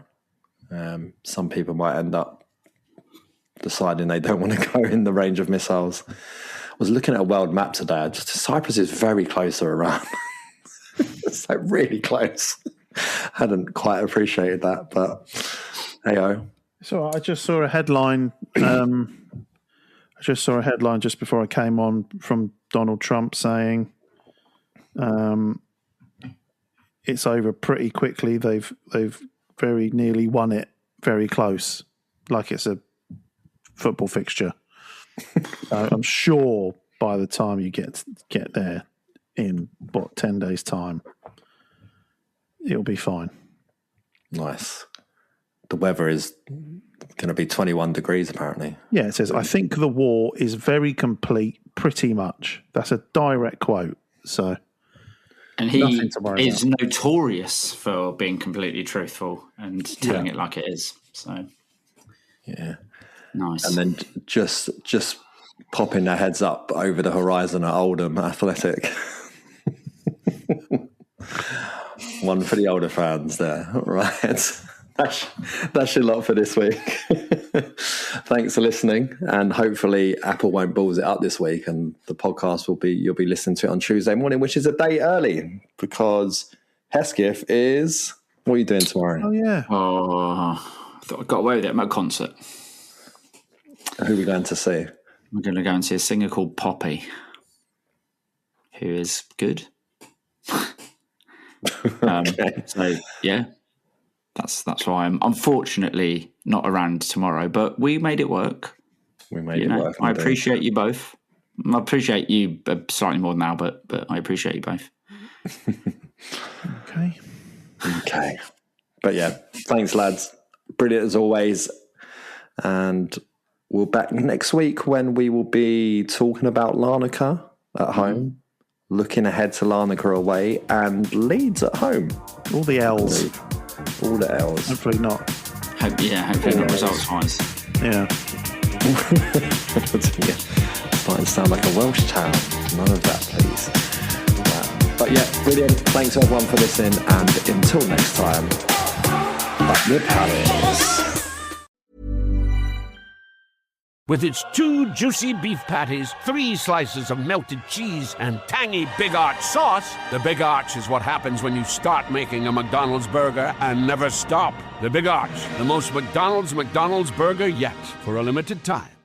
Some people might end up deciding they don't want to go in the range of missiles. I was looking at a world map today. Cyprus is very close to Iran. It's like really close. Hadn't quite appreciated that, but hey-oh. So I just saw a headline. Just before I came on from Donald Trump saying it's over pretty quickly. They've very nearly won it, very close, like it's a football fixture. I'm sure by the time you get there in 10 days' time, it'll be fine. Nice. The weather is going to be 21 degrees apparently. Yeah, it says, I think the war is very complete, pretty much. That's a direct quote. So, and he is notorious for being completely truthful and telling it like it is. So, yeah. Nice. And then just popping their heads up over the horizon at Oldham Athletic. One for the older fans there. Right. That's your lot for this week. Thanks for listening, and hopefully Apple won't balls it up this week, and the podcast you'll be listening to it on Tuesday morning, which is a day early because Hesketh is. What are you doing tomorrow? Oh yeah. Oh, I thought I got away with it at my concert. Who are we going to see? We're going to go and see a singer called Poppy, who is good. Okay. So yeah. That's why I'm unfortunately not around tomorrow, but we made it work. We made it work. I appreciate you both. I appreciate you slightly more now, but I appreciate you both. Okay. But yeah, thanks, lads. Brilliant as always. And we're back next week when we will be talking about Larnaca at home, looking ahead to Larnaca away, and Leeds at home. All the L's. All the L's. Hopefully not. Hopefully not results-wise. Yeah. Starting to sound like a Welsh town. None of that, please. But yeah, brilliant. Thanks everyone for listening, and until next time, up your Paris. With its 2 juicy beef patties, 3 slices of melted cheese, and tangy Big Arch sauce, the Big Arch is what happens when you start making a McDonald's burger and never stop. The Big Arch, the most McDonald's burger yet, for a limited time.